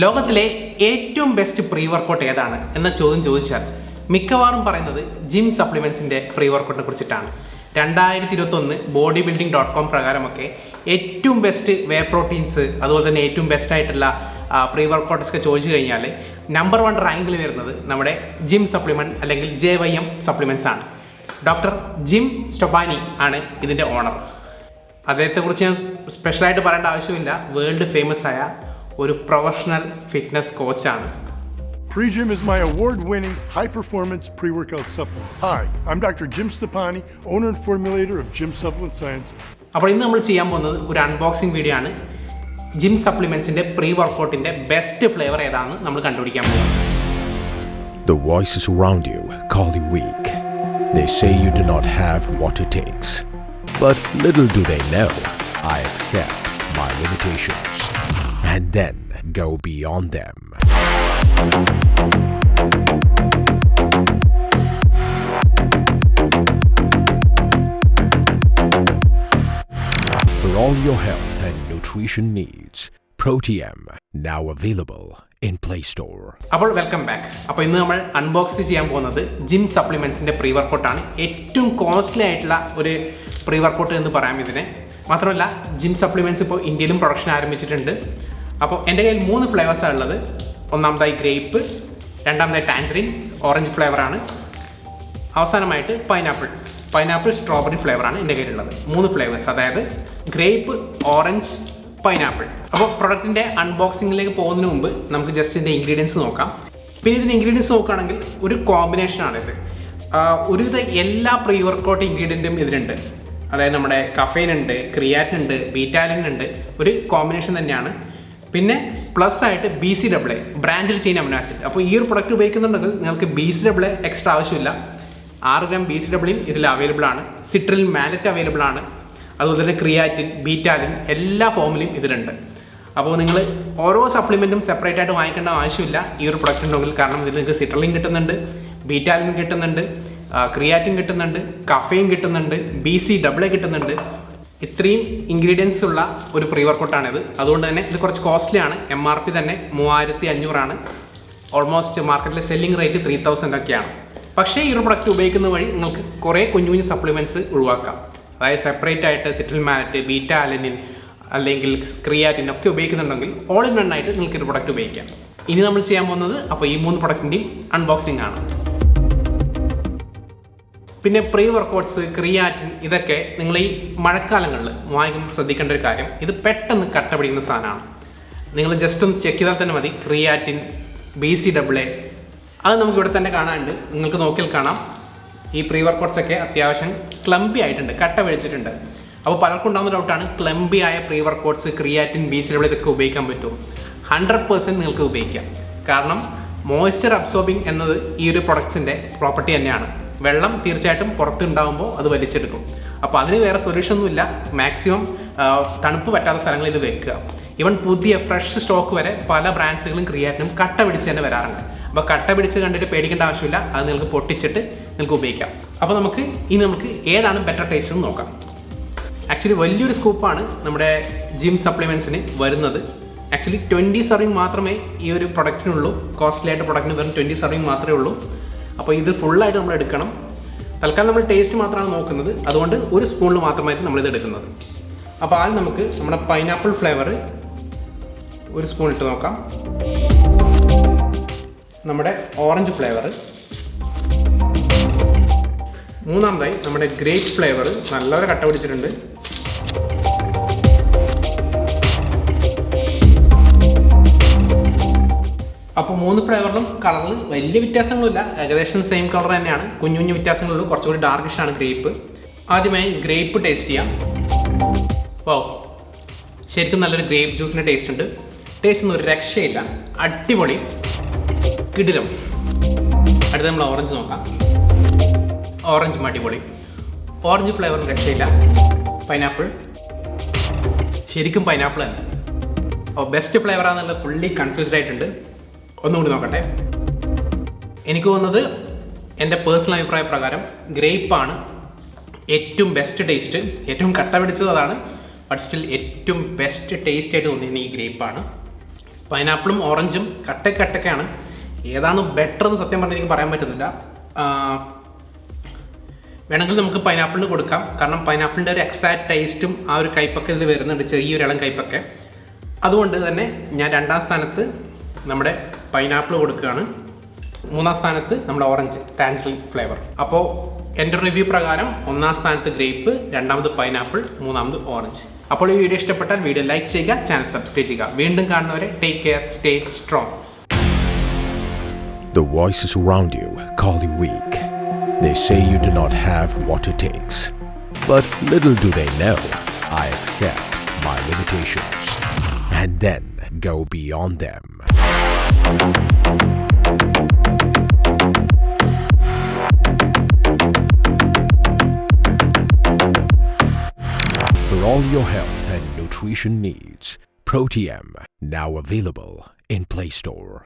ലോകത്തിലെ ഏറ്റവും best pre workout ഏതാണ് എന്ന ചോദ്യം ചോദിച്ചാൽ മിക്കവാറും പറയുന്നത് ജിം സപ്ലിമെൻറ്റ്സിൻ്റെ പ്രീ വർക്കൗട്ടിനെ കുറിച്ചിട്ടാണ്. 2021 bodybuilding.com പ്രകാരമൊക്കെ ഏറ്റവും ബെസ്റ്റ് വേ പ്രോട്ടീൻസ് അതുപോലെ തന്നെ ഏറ്റവും ബെസ്റ്റ് ആയിട്ടുള്ള പ്രീ വർക്കൗട്ട്സൊക്കെ ചോദിച്ചു കഴിഞ്ഞാൽ നമ്പർ 1 റാങ്കിൽ വരുന്നത് നമ്മുടെ ജിം സപ്ലിമെൻറ്റ് അല്ലെങ്കിൽ JYM സപ്ലിമെൻറ്റ്സ് ആണ്. ഡോക്ടർ ജിം സ്റ്റൊപ്പാനി ആണ് ഇതിൻ്റെ ഓണർ. അദ്ദേഹത്തെക്കുറിച്ച് ഞാൻ സ്പെഷ്യലായിട്ട് പറയേണ്ട ആവശ്യമില്ല. വേൾഡ് ഫേമസ് ആയ ഒരു പ്രൊഫഷണൽ ഫിറ്റ്നസ് കോച്ചാണ്. PROTM is my award-winning high-performance pre-workout supplement. Hi, I'm Dr. Jim Stoppani, owner and formulator of Jim Supplement Science. അപ്പോൾ ഇന്ന് നമ്മൾ ചെയ്യാൻ പോകുന്നത് ഒരു അൺബോക്സിംഗ് വീഡിയോ ആണ്. ജിം സപ്ലിമെൻറ്റ്സിൻ്റെ പ്രീ വർക്കൗട്ടിൻ്റെ ബെസ്റ്റ് ഫ്ലേവർ ഏതാണെന്ന് നമ്മൾ കണ്ടുപിടിക്കാൻ പോകുന്നത്. The voices around you call you weak. They say you do not have what it takes. But little do they know, I accept my limitations and then go beyond them. For all your health and nutrition needs, PROTM now available in Play Store. അപ്പോൾ welcome back. അപ്പോൾ ഇന്ന് നമ്മൾ unbox ചെയ്യാൻ പോകുന്നത് gym സപ്ലിമെൻറ്റ്സിൻ്റെ pre വർക്കൗട്ടാണ്. ഏറ്റവും costly ആയിട്ടുള്ള ഒരു pre workout എന്ന് പറയാം ഇതിനെ. മാത്രമല്ല ജിം സപ്ലിമെൻറ്റ്സ് ഇപ്പോൾ ഇന്ത്യയിലും പ്രൊഡക്ഷൻ ആരംഭിച്ചിട്ടുണ്ട്. അപ്പോൾ എൻ്റെ കയ്യിൽ 3 ഫ്ലേവേഴ്സാണ് ഉള്ളത്. ഒന്നാമതായി ഗ്രേപ്പ്, രണ്ടാമതായി ടാൻജറിൻ ഓറഞ്ച് ഫ്ലേവറാണ്, അവസാനമായിട്ട് പൈനാപ്പിൾ സ്ട്രോബെറി ഫ്ലേവറാണ് എൻ്റെ കയ്യിലുള്ളത്. 3 ഫ്ലേവേഴ്സ്, അതായത് ഗ്രേപ്പ്, ഓറഞ്ച്, പൈനാപ്പിൾ. അപ്പോൾ പ്രൊഡക്റ്റിൻ്റെ അൺബോക്സിങ്ങിലേക്ക് പോകുന്നതിന് മുമ്പ് നമുക്ക് ജസ്റ്റ് ഇതിൻ്റെ ഇൻഗ്രീഡിയൻസ് നോക്കാം. പിന്നെ ഇതിൻ്റെ ഇൻഗ്രീഡിയൻസ് നോക്കുകയാണെങ്കിൽ ഒരു കോമ്പിനേഷനാണിത്. ഒരുവിധ എല്ലാ പ്രീ വർക്കൗട്ട് ഇൻഗ്രീഡിയൻറ്റും ഇതിലുണ്ട്. അതായത് നമ്മുടെ കഫെയിൻ ഉണ്ട്, ക്രിയാറ്റിൻ ഉണ്ട്, ബീറ്റാലിൻ ഉണ്ട്. ഒരു കോമ്പിനേഷൻ തന്നെയാണ്. പിന്നെ പ്ലസ് ആയിട്ട് BCAA branched chain amino acid. അപ്പോൾ ഈ ഒരു പ്രൊഡക്റ്റ് ഉപയോഗിക്കുന്നുണ്ടെങ്കിൽ നിങ്ങൾക്ക് BCAA എക്സ്ട്രാ ആവശ്യമില്ല. 6 ഗ്രാം BCAA ഇതിൽ അവൈലബിൾ ആണ്. സിട്രിൽ മാലറ്റ് അവൈലബിൾ ആണ്. അതുപോലെ തന്നെ ക്രിയാറ്റിൻ, ബീറ്റാലിൻ എല്ലാ ഫോമിലും ഇതിലുണ്ട്. അപ്പോൾ നിങ്ങൾ ഓരോ സപ്ലിമെൻറ്റും സെപ്പറേറ്റ് ആയിട്ട് വാങ്ങിക്കേണ്ട ആവശ്യമില്ല ഈ ഒരു പ്രൊഡക്റ്റ് ഉണ്ടെങ്കിൽ. കാരണം ഇതിൽ നിങ്ങൾക്ക് സിട്രലിൻ കിട്ടുന്നുണ്ട്, ബീറ്റാലിൻ കിട്ടുന്നുണ്ട്, ക്രിയാറ്റിൻ കിട്ടുന്നുണ്ട്, കഫെയിൻ കിട്ടുന്നുണ്ട്, BCAA കിട്ടുന്നുണ്ട്. ഇത്രയും ഇൻഗ്രീഡിയൻസ് ഉള്ള ഒരു പ്രീ വർക്കൗട്ടാണിത്. അതുകൊണ്ട് തന്നെ ഇത് കുറച്ച് കോസ്റ്റ്ലി ആണ്. MRP തന്നെ 3500 ആണ്. ഓൾമോസ്റ്റ് മാർക്കറ്റിലെ സെല്ലിംഗ് റേറ്റ് 3000 ഒക്കെയാണ്. പക്ഷേ ഈ ഒരു പ്രൊഡക്റ്റ് ഉപയോഗിക്കുന്ന വഴി നിങ്ങൾക്ക് കുറേ കുഞ്ഞു സപ്ലിമെൻറ്റ്സ് ഒഴിവാക്കാം. അതായത് സെപ്പറേറ്റ് ആയിട്ട് സിട്രിൽ മാലറ്റ്, ബീറ്റാ അലനിൻ അല്ലെങ്കിൽ ക്രിയാറ്റിൻ ഒക്കെ ഉപയോഗിക്കുന്നുണ്ടെങ്കിൽ ഓൾ ഇൻ വൺ ആയിട്ട് നിങ്ങൾക്ക് ഒരു പ്രൊഡക്റ്റ് ഉപയോഗിക്കാം. ഇനി നമ്മൾ ചെയ്യാൻ പോകുന്നത് അപ്പോൾ ഈ 3 പ്രൊഡക്റ്റിൻ്റെയും അൺബോക്സിംഗ് ആണ്. പിന്നെ പ്രീ വർക്കൗട്ട്സ്, ക്രിയാറ്റിൻ ഇതൊക്കെ നിങ്ങൾ ഈ മഴക്കാലങ്ങളിൽ വാങ്ങിക്കുമ്പോൾ ശ്രദ്ധിക്കേണ്ട ഒരു കാര്യം, ഇത് പെട്ടെന്ന് കട്ട പിടിക്കുന്ന സാധനമാണ്. നിങ്ങൾ ജസ്റ്റ് ഒന്ന് ചെക്ക് ചെയ്താൽ തന്നെ മതി. ക്രിയാറ്റിൻ, BCAA അത് നമുക്ക് ഇവിടെ തന്നെ കാണാനുണ്ട്. നിങ്ങൾക്ക് നോക്കിയാൽ കാണാം ഈ പ്രീ വർക്കൗട്ട്സ് ഒക്കെ അത്യാവശ്യം ക്ലംബി ആയിട്ടുണ്ട്, കട്ട പിടിച്ചിട്ടുണ്ട്. അപ്പോൾ പലർക്കും ഉണ്ടാകുന്ന ഡൗട്ടാണ്, ക്ലംബി ആയ പ്രീ വർക്കൗട്ട്സ്, ക്രിയാറ്റിൻ, BCAA ഇതൊക്കെ ഉപയോഗിക്കാൻ പറ്റുമോ? 100% നിങ്ങൾക്ക് ഉപയോഗിക്കാം. കാരണം മോയ്സ്ചർ അബ്സോർബിങ് എന്നത് ഈ ഒരു പ്രൊഡക്ട്സിൻ്റെ പ്രോപ്പർട്ടി തന്നെയാണ്. വെള്ളം തീർച്ചയായിട്ടും പുറത്തുണ്ടാകുമ്പോൾ അത് വലിച്ചെടുക്കും. അപ്പോൾ അതിന് വേറെ സൊല്യൂഷൻ ഒന്നുമില്ല. മാക്സിമം തണുപ്പ് പറ്റാത്ത സ്ഥലങ്ങളിൽ ഇത് വെക്കുക. ഈവൻ പുതിയ ഫ്രഷ് സ്റ്റോക്ക് വരെ പല ബ്രാൻഡ്സുകളും ക്രിയാറ്റിനും കട്ട പിടിച്ച് തന്നെ വരാറുണ്ട്. അപ്പോൾ കട്ട പിടിച്ച് കണ്ടിട്ട് പേടിക്കേണ്ട ആവശ്യമില്ല. അത് നിങ്ങൾക്ക് പൊട്ടിച്ചിട്ട് നിങ്ങൾക്ക് ഉപയോഗിക്കാം. അപ്പോൾ നമുക്ക് ഏതാണ് ബെറ്റർ ടേസ്റ്റ് എന്ന് നോക്കാം. ആക്ച്വലി വലിയൊരു സ്കൂപ്പാണ് നമ്മുടെ ജിം സപ്ലിമെൻറ്റ്സിന് വരുന്നത്. ആക്ച്വലി 20 സർവിങ് മാത്രമേ ഈ ഒരു പ്രൊഡക്റ്റിനുള്ളൂ. കോസ്റ്റ്ലി ആയിട്ട് പ്രൊഡക്റ്റിന് വെറും 20 സർവിങ് മാത്രമേ ഉള്ളൂ. അപ്പോൾ ഇത് ഫുള്ളായിട്ട് നമ്മൾ എടുക്കണം. തൽക്കാലം നമ്മൾ ടേസ്റ്റ് മാത്രമാണ് നോക്കുന്നത്. അതുകൊണ്ട് ഒരു സ്പൂണിൽ മാത്രമായിട്ട് നമ്മളിത് എടുക്കുന്നത്. അപ്പോൾ ആദ്യം നമുക്ക് നമ്മുടെ പൈനാപ്പിൾ ഫ്ലേവർ ഒരു സ്പൂൺ ഇട്ട് നോക്കാം. നമ്മുടെ ഓറഞ്ച് ഫ്ലേവർ, മൂന്നാമതായി നമ്മുടെ ഗ്രേപ്പ് ഫ്ലേവർ നല്ലവരെ കട്ട പിടിച്ചിട്ടുണ്ട്. അപ്പോൾ 3 ഫ്ലേവറിലും കളറിൽ വലിയ വ്യത്യാസങ്ങളില്ല. ഏകദേശം സെയിം കളർ തന്നെയാണ്. കുഞ്ഞു വ്യത്യാസങ്ങളുള്ളൂ. കുറച്ചുകൂടി ഡാർക്കിഷാണ് ഗ്രേപ്പ്. ആദ്യമായി ഗ്രേപ്പ് ടേസ്റ്റ് ചെയ്യാം. വൗ, ശരിക്കും നല്ലൊരു ഗ്രേപ്പ് ജ്യൂസിൻ്റെ ടേസ്റ്റ് ഉണ്ട്. ടേസ്റ്റ് ഒന്നും ഒരു രക്ഷയില്ല. അടിപൊളി, കിടിലം. അടുത്ത നമ്മൾ ഓറഞ്ച് നോക്കാം. ഓറഞ്ചും അടിപൊളി. ഓറഞ്ച് ഫ്ലേവറും രക്ഷയില്ല. പൈനാപ്പിൾ, ശരിക്കും പൈനാപ്പിൾ തന്നെ. അപ്പോൾ ബെസ്റ്റ് ഫ്ലേവറാണെന്നുള്ളത് ഫുള്ളി കൺഫ്യൂസ്ഡ് ആയിട്ടുണ്ട്. ഒന്നുകൂടി നോക്കട്ടെ. എനിക്ക് തോന്നുന്നത് എൻ്റെ പേഴ്സണൽ അഭിപ്രായ പ്രകാരം ഗ്രേപ്പാണ് ഏറ്റവും ബെസ്റ്റ് ടേസ്റ്റ്. ഏറ്റവും കട്ട പിടിച്ചത് അതാണ്. ബട്ട് സ്റ്റിൽ ഏറ്റവും ബെസ്റ്റ് ടേസ്റ്റ് ആയിട്ട് തോന്നിയത് ഈ ഗ്രേപ്പാണ്. പൈനാപ്പിളും ഓറഞ്ചും കട്ടക്കാണ്. ഏതാണ് ബെറ്റർ എന്ന് സത്യം പറഞ്ഞാൽ എനിക്ക് പറയാൻ പറ്റുന്നില്ല. വേണമെങ്കിൽ നമുക്ക് പൈനാപ്പിളിന് കൊടുക്കാം, കാരണം പൈനാപ്പിളിൻ്റെ ഒരു എക്സാക്ട് ടേസ്റ്റും ആ ഒരു കയ്പ്പൊക്കെ ഇതിൽ വരുന്നുണ്ട്, ചെറിയൊരു ഇളം കയ്പ്പൊക്കെ. അതുകൊണ്ട് തന്നെ ഞാൻ 2ാം സ്ഥാനത്ത് നമ്മുടെ പൈനാപ്പിൾ കൊടുക്കുകയാണ്. 3ാം സ്ഥാനത്ത് നമ്മുടെ ഓറഞ്ച് ടാൻജറിൻ ഫ്ലേവർ. അപ്പോൾ എൻ്റെ റിവ്യൂ പ്രകാരം 1ാം സ്ഥാനത്ത് ഗ്രേപ്പ്, 2ാമത് പൈനാപ്പിൾ, 3ാമത് ഓറഞ്ച്. അപ്പോൾ ഈ വീഡിയോ ഇഷ്ടപ്പെട്ടാൽ വീഡിയോ ലൈക്ക് ചെയ്യുക, ചാനൽ സബ്സ്ക്രൈബ് ചെയ്യുക. വീണ്ടും കാണുന്നവരെ take care, stay strong. The voices around you call you weak. They say you do not have what it takes. But little do they know, I accept my limitations and then go beyond them. For all your health and nutrition needs, PROTM now available in Play Store.